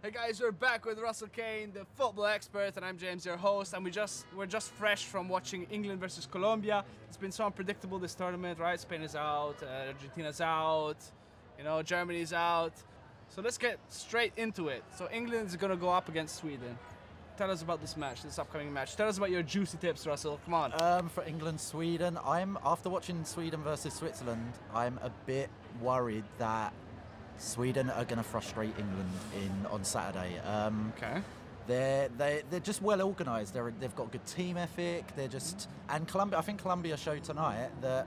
Hey guys, we're back with Russell Kane, the football expert, and I'm James, your host. And we're just fresh from watching England versus Colombia. It's been so unpredictable this tournament, right? Spain is out, Argentina's out, Germany's out. So let's get straight into it. So England is gonna go up against Sweden. Tell us about this upcoming match. Tell us about your juicy tips, Russell. Come on. For England, Sweden, after watching Sweden versus Switzerland, I'm a bit worried that Sweden are going to frustrate England on Saturday. Okay. They're just well organised. They've got good team ethic. And Colombia. I think Colombia showed tonight that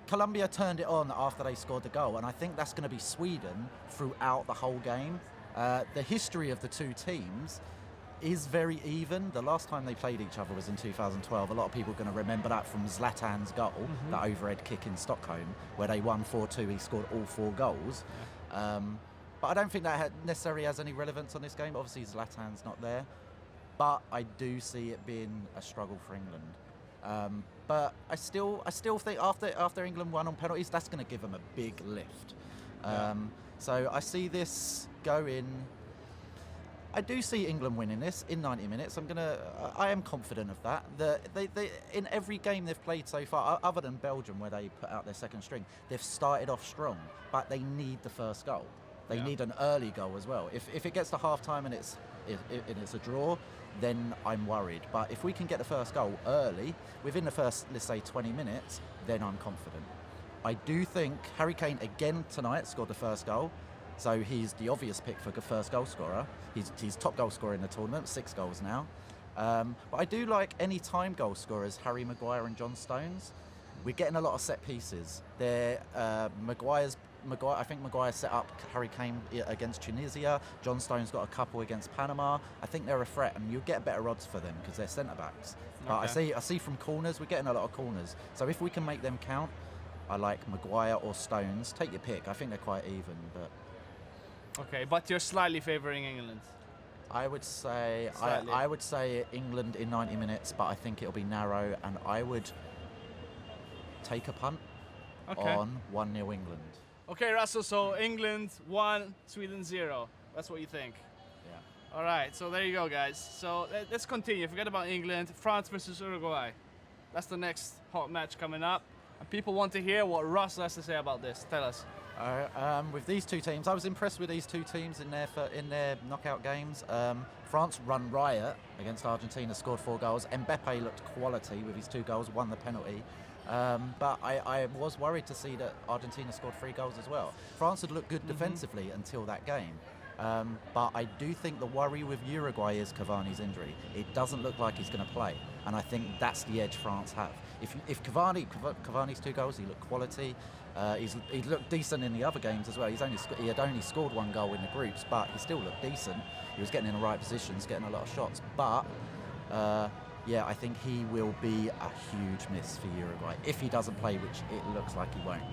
Colombia turned it on after they scored the goal, and I think that's going to be Sweden throughout the whole game. The history of the two teams is very even. The last time they played each other was in 2012. A lot of people are going to remember that from Zlatan's goal, that overhead kick in Stockholm, where they won 4-2. He scored all 4 goals. But I don't think that necessarily has any relevance on this game. Obviously, Zlatan's not there. But I do see it being a struggle for England. But I still think after England won on penalties, that's going to give them a big lift. So I see this going. I do see England winning this in 90 minutes. I am confident of that. They in every game they've played so far, other than Belgium where they put out their second string, they've started off strong, but they need the first goal. They need an early goal as well. If it gets to half time and it's a draw, then I'm worried. But if we can get the first goal early, within the first, let's say, 20 minutes, then I'm confident. I do think Harry Kane again tonight scored the first goal. So he's the obvious pick for the first goal scorer. He's top goal scorer in the tournament, 6 goals now. But I do like any time goal scorers, Harry Maguire and John Stones. We're getting a lot of set pieces. I think Maguire set up Harry Kane against Tunisia. John Stones got a couple against Panama. I think they're a threat, and you'll get better odds for them because they're centre backs. But I see from corners, we're getting a lot of corners. So if we can make them count, I like Maguire or Stones. Take your pick. I think they're quite even, but. Okay, but you're slightly favouring England. I would say England in 90 minutes, but I think it'll be narrow, and I would take a punt on 1-0 England. Okay, Russell, so England 1, Sweden 0. That's what you think? Yeah. All right, so there you go, guys. So let's continue. Forget about England. France versus Uruguay. That's the next hot match coming up. And people want to hear what Russell has to say about this. Tell us. With these two teams, I was impressed with these two teams in their knockout games. France run riot against Argentina, scored 4 goals. Mbappe looked quality with his 2 goals, won the penalty. But I was worried to see that Argentina scored 3 goals as well. France had looked good defensively until that game. But I do think the worry with Uruguay is Cavani's injury. It doesn't look like he's going to play, and I think that's the edge France have. If Cavani's 2 goals, he looked quality. He looked decent in the other games as well. He had only scored 1 goal in the groups, but he still looked decent. He was getting in the right positions, getting a lot of shots. But I think he will be a huge miss for Uruguay if he doesn't play, which it looks like he won't.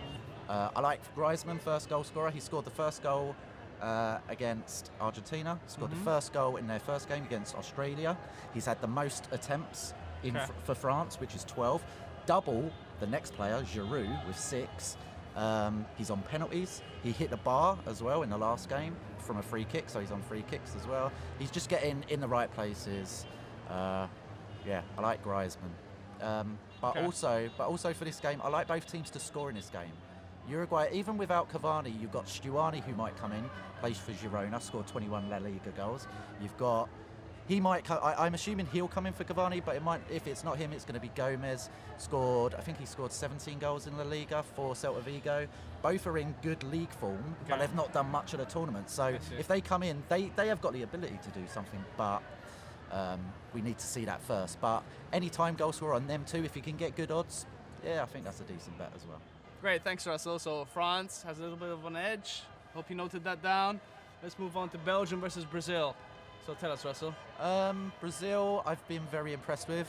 I like Griezmann, first goal scorer. He scored the first goal against Argentina, scored the first goal in their first game against Australia. He's had the most attempts for France, which is 12. Double the next player, Giroud, with 6. He's on penalties. He hit the bar as well in the last game from a free kick, so he's on free kicks as well. He's just getting in the right places. I like Griezmann. But also for this game, I like both teams to score in this game. Uruguay, even without Cavani, you've got Stuani who might come in, plays for Girona, scored 21 La Liga goals. I'm assuming he'll come in for Cavani, but if it's not him, it's going to be Gomez. I think he scored 17 goals in La Liga for Celta Vigo. Both are in good league form, but they've not done much of the tournament. So if they come in, they have got the ability to do something, but we need to see that first. But any time goal scorer on them too, if you can get good odds, I think that's a decent bet as well. Great, thanks, Russell. So France has a little bit of an edge. Hope you noted that down. Let's move on to Belgium versus Brazil. So tell us, Russell. Brazil, I've been very impressed with.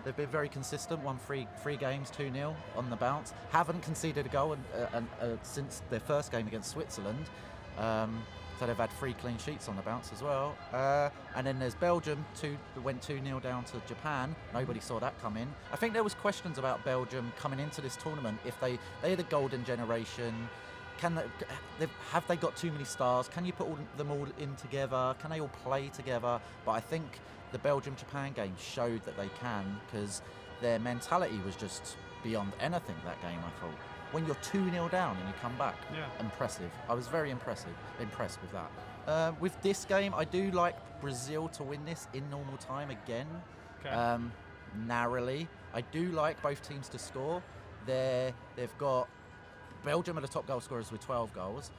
They've been very consistent, won 3 games, 2-0 on the bounce. Haven't conceded a goal since their first game against Switzerland. So they've had 3 clean sheets on the bounce as well. And then there's Belgium, went 2-0 down to Japan. Nobody saw that come in. I think there was questions about Belgium coming into this tournament if they had a golden generation. have they got too many stars? Can you put them all in together? Can they all play together? But I think the Belgium-Japan game showed that they can, because their mentality was just beyond anything that game, I thought. When you're 2-0 down and you come back, impressive. I was very impressed with that. With this game, I do like Brazil to win this in normal time again, narrowly. I do like both teams to score. They've got Belgium are the top goal scorers with 12 goals.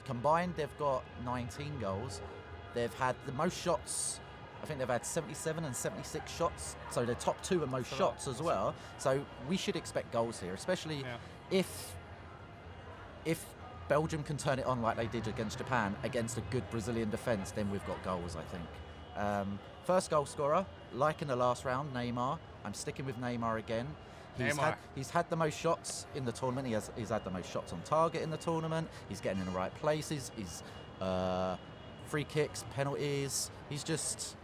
Combined, they've got 19 goals. They've had the most shots. I think they've had 77 and 76 shots. So they're top 2 in most shots as well. So we should expect goals here, especially if Belgium can turn it on like they did against Japan, against a good Brazilian defence, then we've got goals, I think. First goal scorer, like in the last round, Neymar. I'm sticking with Neymar again. He's had the most shots in the tournament. He's had the most shots on target in the tournament. He's getting in the right places. He's free kicks, penalties. He's just...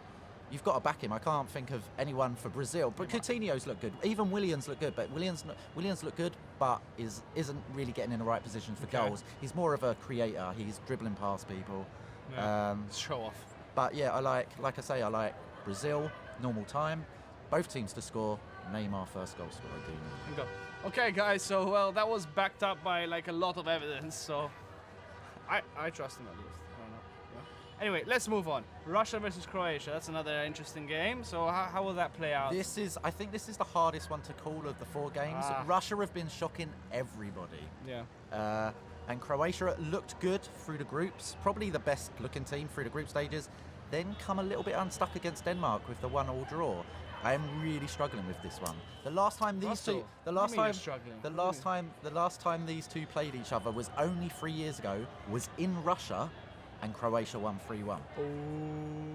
You've got to back him. I can't think of anyone for Brazil. But Coutinho's look good. Even Williams look good. But Williams look good, but isn't really getting in the right position for goals. He's more of a creator. He's dribbling past people. Show off. But yeah, I like Brazil, normal time. Both teams to score. Neymar first goal scorer. I do. Okay, guys. So well, that was backed up by like a lot of evidence. So I trust him at least. Anyway, let's move on. Russia versus Croatia. That's another interesting game. So how will that play out? I think this is the hardest one to call of the 4 games. Russia have been shocking everybody. Yeah. And Croatia looked good through the groups. Probably the best looking team through the group stages. Then come a little bit unstuck against Denmark with the 1-1 draw. I am really struggling with this one. The last time these two played each other was only 3 years ago. Was in Russia. And Croatia won 3-1.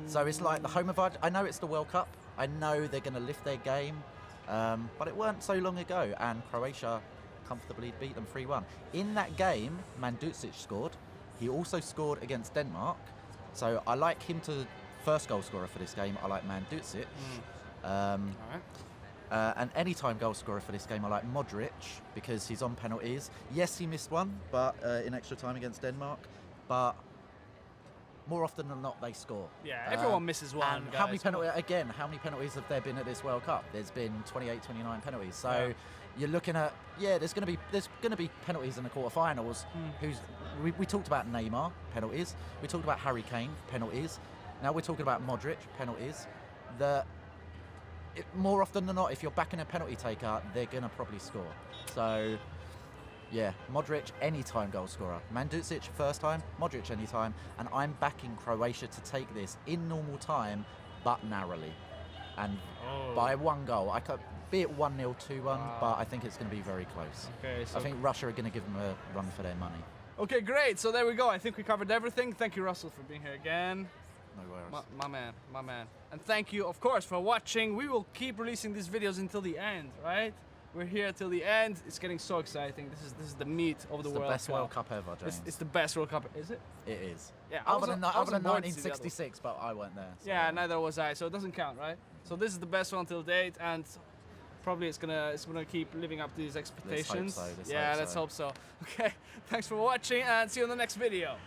So it's like the home advantage. I know it's the World Cup. I know they're going to lift their game. But it weren't so long ago. And Croatia comfortably beat them 3-1. In that game, Mandzukic scored. He also scored against Denmark. So I like him to first goal scorer for this game. I like Mandzukic. And anytime goal scorer for this game, I like Modric because he's on penalties. Yes, he missed one, but in extra time against Denmark. But more often than not, they score. Yeah, everyone misses one. And how many penalties have there been at this World Cup? There's been 28, 29 penalties. So you're looking at there's going to be penalties in the quarterfinals. We talked about Neymar penalties. We talked about Harry Kane penalties. Now we're talking about Modric penalties. More often than not, if you're backing a penalty taker, they're going to probably score. So. Yeah, Modric, anytime goal scorer. Mandzukic, first time. Modric, anytime. And I'm backing Croatia to take this in normal time, but narrowly. And by 1 goal. I could be it 1-0, 2-1, but I think it's going to be very close. Okay, so I think Russia are going to give them a run for their money. Okay, great. So there we go. I think we covered everything. Thank you, Russell, for being here again. No worries. My man. And thank you, of course, for watching. We will keep releasing these videos until the end, right? We're here till the end. It's getting so exciting. This is the meat of the World Cup. It's the best World Cup ever, James. It's the best World Cup. Is it? It is. Yeah. Other than 1966, but I weren't there. So. Yeah, neither was I. So it doesn't count, right? So this is the best one till date, and probably it's gonna keep living up to these expectations. Let's hope so. Let's hope so. Okay. Thanks for watching, and see you in the next video.